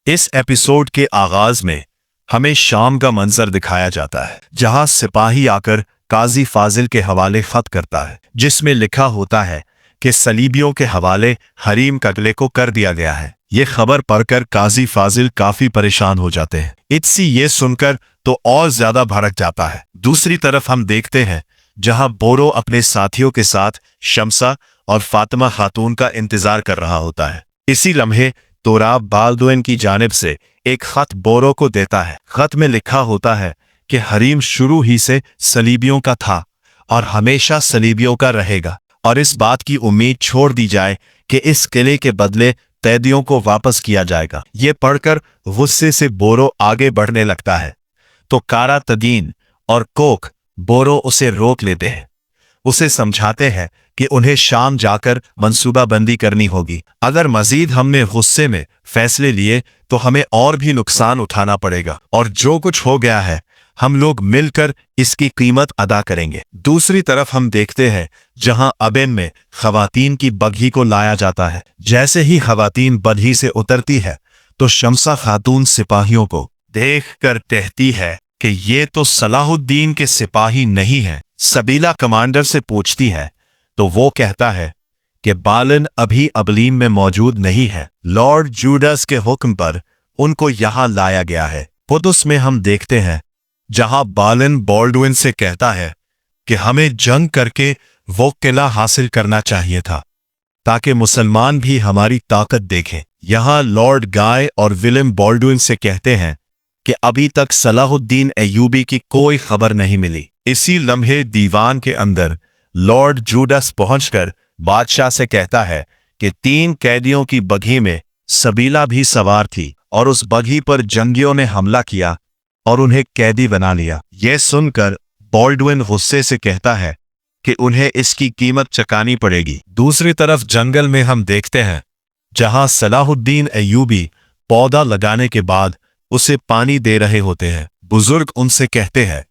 इस एपिसोड के आगाज में हमें शाम का मंजर दिखाया जाता है, जहां सिपाही आकर काजी फाजिल के हवाले खत करता है, जिसमें लिखा होता है कि सलीबियों के हवाले हरीम कगले को कर दिया गया है। ये खबर पढ़कर काजी फाजिल काफी परेशान हो जाते हैं। इत्सी ये सुनकर तो और ज्यादा भड़क जाता है। दूसरी तरफ हम देखते हैं जहां बोरो अपने साथियों के साथ शमसा और फातिमा खातून का इंतजार कर रहा होता है। इसी लम्हे तोराब बाल्दुइन की जानिब से एक खत बोरो को देता है। खत में लिखा होता है कि हरीम शुरू ही से सलीबियों का था और हमेशा सलीबियों का रहेगा, और इस बात की उम्मीद छोड़ दी जाए कि इस किले के बदले कैदियों को वापस किया जाएगा। ये पढ़कर गुस्से से बोरो आगे बढ़ने लगता है, तो कारा तदीन और कोक बोरो उसे रोक लेते हैं। उसे समझाते हैं कि उन्हें शाम जाकर मंसूबाबंदी करनी होगी। अगर मजीद हमने गुस्से में फैसले लिए तो हमें और भी नुकसान उठाना पड़ेगा, और जो कुछ हो गया है हम लोग मिलकर इसकी कीमत अदा करेंगे। दूसरी तरफ हम देखते हैं जहां अबेन में खवातीन की बग्घी को लाया जाता है। जैसे ही खवातीन बग्घी से उतरती है तो शमसा खातून सिपाहियों को देखकर कहती है कि ये तो सलाहुद्दीन के सिपाही नहीं है। सबीला कमांडर से पूछती है तो वो कहता है कि बालन अभी अबलीम में मौजूद नहीं है। लॉर्ड जूडस के हुक्म पर उनको यहां लाया गया है। कुदस में हम देखते हैं जहां बालन बॉल्डविन से कहता है कि हमें जंग करके वो किला हासिल करना चाहिए था ताकि मुसलमान भी हमारी ताकत देखें। यहां लॉर्ड गाय और विलियम बॉल्डविन से कहते हैं कि अभी तक सलाहुद्दीन अय्यूबी की कोई खबर नहीं मिली। इसी लम्हे दीवान के अंदर लॉर्ड जूडस पहुंचकर बादशाह से कहता है कि 3 कैदियों की बग्घी में सबीला भी सवार थी और उस बग्घी पर जंगियों ने हमला किया और उन्हें कैदी बना लिया। यह सुनकर बॉल्डविन गुस्से से कहता है कि उन्हें इसकी कीमत चुकानी पड़ेगी। दूसरी तरफ जंगल में हम देखते हैं जहां सलाहुद्दीन अय्यूबी पौधा लगाने के बाद उसे पानी दे रहे होते हैं। बुजुर्ग उनसे कहते हैं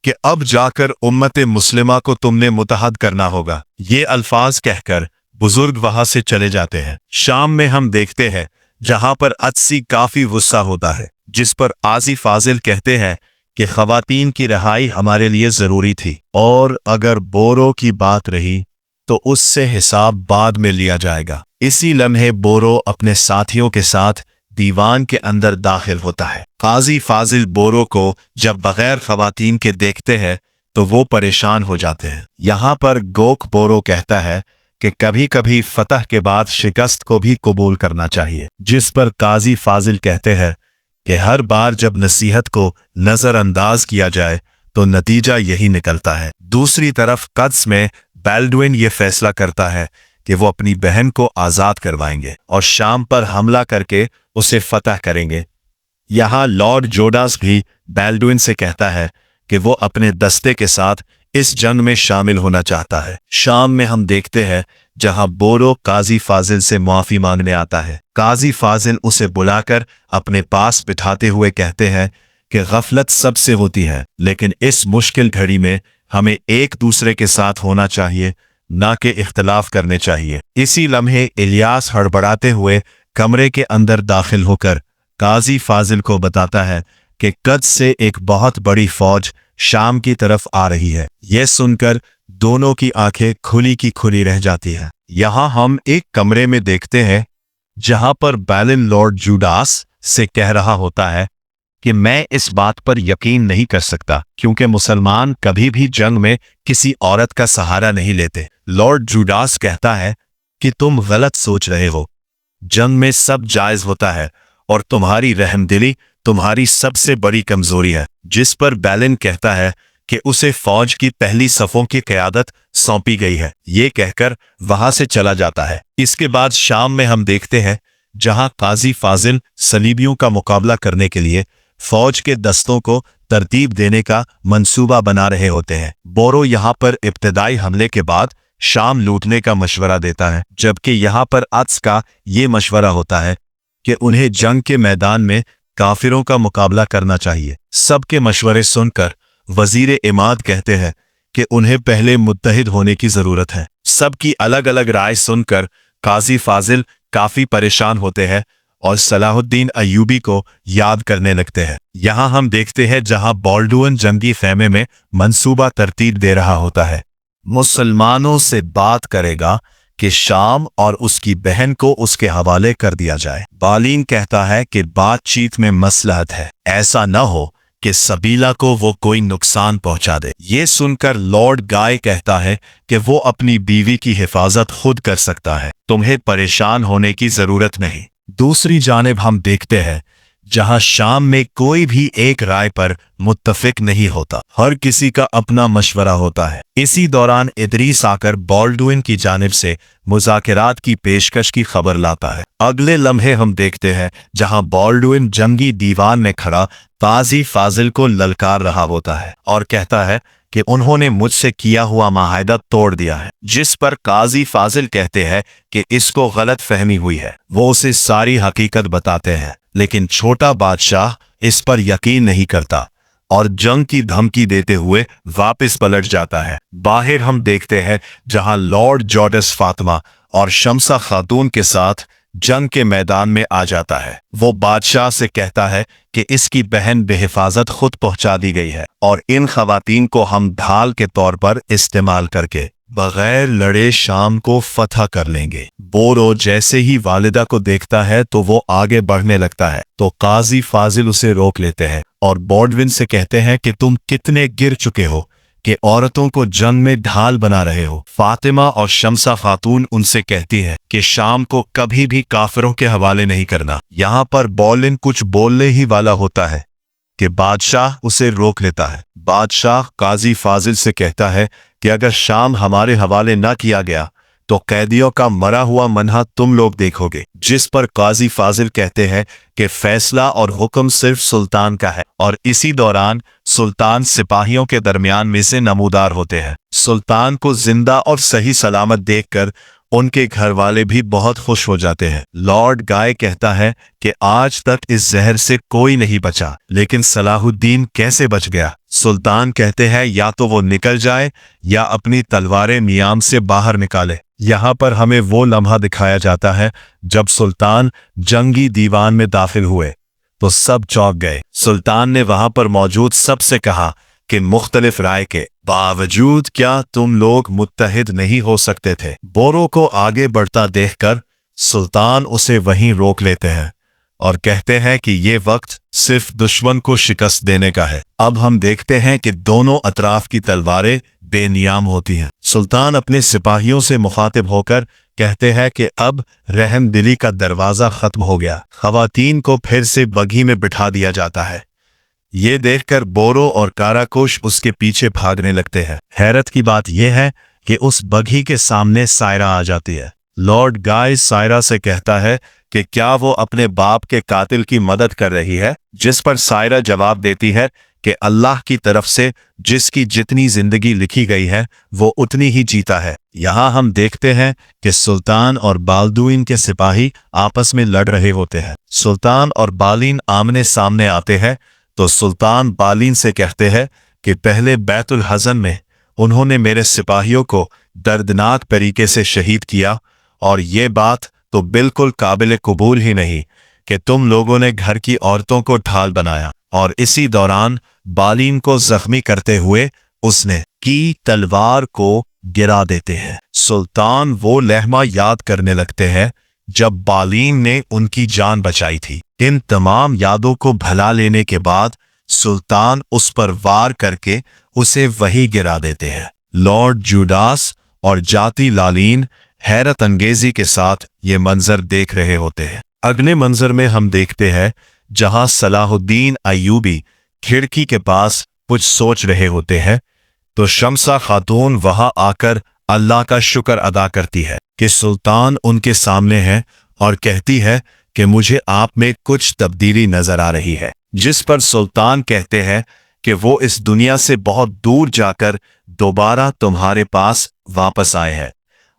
कि अब जाकर उम्मत मुस्लिमा को तुमने मुतहद करना होगा। ये अल्फाज कहकर बुजुर्ग वहां से चले जाते हैं। शाम में हम देखते हैं जहां पर अत्सी काफी गुस्सा होता है, जिस पर आजी फाजिल कहते हैं कि खवातीन की रिहाई हमारे लिए जरूरी थी, और अगर बोरो की बात रही तो उससे हिसाब बाद में लिया जाएगा। इसी लम्हे बोरो अपने साथियों के साथ दीवान के अंदर दाखिल होता है। काजी फाजिल बोरो को जब बगैर खवातीन के देखते हैं तो वो परेशान हो जाते हैं। यहाँ पर गोक बोरो कहता है कि कभी कभी फतह के बाद शिकस्त को भी कबूल करना चाहिए, जिस पर काजी फाजिल कहते हैं कि हर बार जब नसीहत को नजरअंदाज किया जाए तो नतीजा यही निकलता है। दूसरी तरफ कद्स में बाल्डुइन ये फैसला करता है कि वो अपनी बहन को आजाद करवाएंगे और शाम पर हमला करके उसे फतह करेंगे। यहाँ लॉर्ड जोडास भी बाल्डुइन से कहता है कि वो अपने दस्ते के साथ इस जंग में शामिल होना चाहता है। शाम में हम देखते हैं जहां बोरो काजी फाजिल से माफी मांगने आता है। काजी फाजिल उसे बुलाकर अपने पास बिठाते हुए कहते हैं कि गफलत सबसे होती है, लेकिन इस मुश्किल घड़ी में हमें एक दूसरे के साथ होना चाहिए, ना कि इख्तलाफ करने चाहिए। इसी लम्हे इलियास हड़बड़ाते हुए कमरे के अंदर दाखिल होकर काजी फाजिल को बताता है कि कद से एक बहुत बड़ी फौज शाम की तरफ आ रही है। यह सुनकर दोनों की आंखें खुली की खुली रह जाती है। यहाँ हम एक कमरे में देखते हैं जहां पर बालन लॉर्ड जूडास से कह रहा होता है कि मैं इस बात पर यकीन नहीं कर सकता क्योंकि मुसलमान कभी भी जंग में किसी औरत का सहारा नहीं लेते। लॉर्ड जूडास कहता है कि तुम गलत सोच रहे हो। जंग में सब जायज होता है और तुम्हारी रहमदिली तुम्हारी सबसे बड़ी कमजोरी है। जिस पर बालन कहता है कि उसे फौज की पहली सफों की क़यादत सौंपी गई है। ये कहकर वहां से चला जाता है। इसके बाद शाम में हम देखते हैं जहां काजी फाजिल सलीबियों का मुकाबला करने के लिए फौज के दस्तों को तरतीब देने का मंसूबा बना रहे होते हैं। बोरो यहाँ पर इब्तदाई हमले के बाद शाम लूटने का मशवरा देता है, जबकि यहाँ पर अत्स का ये मशवरा होता है कि उन्हें जंग के मैदान में काफिरों का मुकाबला करना चाहिए। सबके मशवरे सुनकर वजीर इमाद कहते हैं कि उन्हें पहले मुत्तहिद होने की जरूरत है। सबकी अलग अलग राय सुनकर काजी फाजिल काफी परेशान होते हैं और सलाहुद्दीन अय्यूबी को याद करने लगते हैं। यहाँ हम देखते हैं जहाँ बॉल्डुइन जंगी खेमे में मंसूबा तरतीब दे रहा होता है, मुसलमानों से बात करेगा कि शाम और उसकी बहन को उसके हवाले कर दिया जाए। बालीन कहता है कि बातचीत में मसलहत है, ऐसा न हो कि सबीला को वो कोई नुकसान पहुंचा दे। ये सुनकर लॉर्ड गाय कहता है कि वो अपनी बीवी की हिफाजत खुद कर सकता है, तुम्हें परेशान होने की जरूरत नहीं। दूसरी जानिब हम देखते हैं जहां शाम में कोई भी एक राय पर मुत्तफिक नहीं होता, हर किसी का अपना मशवरा होता है। इसी दौरान इदरीस आकर बॉल्डुइन की जानिब से मुज़ाकरात की पेशकश की खबर लाता है। अगले लम्हे हम देखते हैं जहां बॉल्डुइन जंगी दीवान में खड़ा काजी फाजिल को ललकार रहा होता है और कहता है कि उन्होंने मुझसे किया हुआ माहिदा तोड़ दिया है, जिस पर काजी फाजिल कहते हैं कि इसको गलत फहमी हुई है। वो उसे सारी हकीकत बताते हैं, लेकिन छोटा बादशाह इस पर यकीन नहीं करता और जंग की धमकी देते हुए वापस पलट जाता है। बाहर हम देखते हैं जहां लॉर्ड जॉर्डस फातिमा और शमसा खातून के साथ जंग के मैदान में आ जाता है। वो बादशाह से कहता है कि इसकी बहन बेहिफाजत खुद पहुंचा दी गई है और इन खवातीन को हम ढाल के तौर पर इस्तेमाल करके बगैर लड़े शाम को फतह कर लेंगे। बोरो जैसे ही वालिदा को देखता है तो वो आगे बढ़ने लगता है, तो काजी फाजिल उसे रोक लेते हैं और बॉल्डविन से कहते हैं कि तुम कितने गिर चुके हो कि औरतों को जंग में ढाल बना रहे हो। फातिमा और शमसा खातून उनसे कहती है कि शाम को कभी भी काफिरों के हवाले नहीं करना। यहाँ पर बॉल्डविन कुछ बोलने ही वाला होता है कि बादशाह उसे रोक लेता है। बादशाह काजी फाजिल से कहता है कि अगर शाम हमारे हवाले न किया गया तो कैदियों का मरा हुआ मनहा तुम लोग देखोगे, जिस पर काजी फाजिल कहते हैं कि फैसला और हुक्म सिर्फ सुल्तान का है। और इसी दौरान सुल्तान सिपाहियों के दरमियान में से नमूदार होते हैं। सुल्तान को जिंदा और सही सलामत देखकर उनके घर वाले भी बहुत खुश हो जाते हैं। लॉर्ड गाय कहता है कि आज तक इस जहर से कोई नहीं बचा, लेकिन सलाहुद्दीन कैसे बच गया? सुल्तान कहते हैं या तो वो निकल जाए या अपनी तलवारें मियाम से बाहर निकाले। यहाँ पर हमें वो लम्हा दिखाया जाता है जब सुल्तान जंगी दीवान में दाखिल हुए तो सब चौंक गए। सुल्तान ने वहां पर मौजूद सबसे कहा कि मुख्तलिफ राय के बावजूद क्या तुम लोग मुत्तहिद नहीं हो सकते थे? बोरो को आगे बढ़ता देखकर सुल्तान उसे वहीं रोक लेते हैं और कहते हैं कि ये वक्त सिर्फ दुश्मन को शिकस्त देने का है। अब हम देखते हैं कि दोनों अतराफ की तलवारें बेनियाम होती हैं। सुल्तान अपने सिपाहियों से मुखातिब होकर कहते हैं कि अब रहम दिली का दरवाजा खत्म हो गया। खवातीन को फिर से बग्घी में बिठा दिया जाता है। ये देखकर बोरो और काराकोश उसके पीछे भागने लगते हैं। हैरत की बात यह है कि उस बग्घी के सामने सायरा आ जाती है। लॉर्ड गाय सायरा से कहता है कि क्या वो अपने बाप के कातिल की मदद कर रही है, जिस पर सायरा जवाब देती है कि अल्लाह की तरफ से जिसकी जितनी जिंदगी लिखी गई है वो उतनी ही जीता है। यहाँ हम देखते हैं कि सुल्तान और बाल्दुइन के सिपाही आपस में लड़ रहे होते हैं। सुल्तान और बालीन आमने सामने आते हैं तो सुल्तान बालीन से कहते हैं कि पहले बैतुल हज़न में उन्होंने मेरे सिपाहियों को दर्दनाक तरीके से शहीद किया और ये बात तो बिल्कुल काबिल कबूल ही नहीं कि तुम लोगों ने घर की औरतों को ढाल बनाया। और इसी दौरान बालीन को जख्मी करते हुए उसने की तलवार को गिरा देते हैं। सुल्तान वो लहमा याद करने लगते हैं जब बालीन ने उनकी जान बचाई थी। इन तमाम यादों को भुला लेने के बाद सुल्तान उस पर वार करके उसे वही गिरा देते हैं। लॉर्ड जूडास और जाती लालीन हैरत अंगेजी के साथ ये मंजर देख रहे होते हैं। अगले मंजर में हम देखते हैं जहां सलाहुद्दीन अय्यूबी खिड़की के पास कुछ सोच रहे होते हैं तो शमसा खातून वहां आकर अल्लाह का शुक्र अदा करती है कि सुल्तान उनके सामने है और कहती है कि मुझे आप में कुछ तब्दीली नजर आ रही है, जिस पर सुल्तान कहते हैं कि वो इस दुनिया से बहुत दूर जाकर दोबारा तुम्हारे पास वापस आए हैं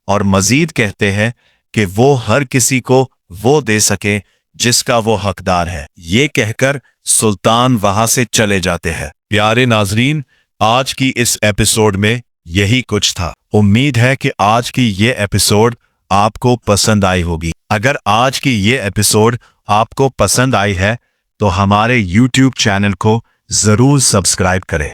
और मजीद कहते हैं कि वो हर किसी को वो दे सके जिसका वो हकदार है। ये कहकर सुल्तान वहां से चले जाते हैं। प्यारे नाजरीन, आज की इस एपिसोड में यही कुछ था। उम्मीद है कि आज की ये एपिसोड आपको पसंद आई होगी। अगर आज की ये एपिसोड आपको पसंद आई है तो हमारे YouTube चैनल को जरूर सब्सक्राइब करें।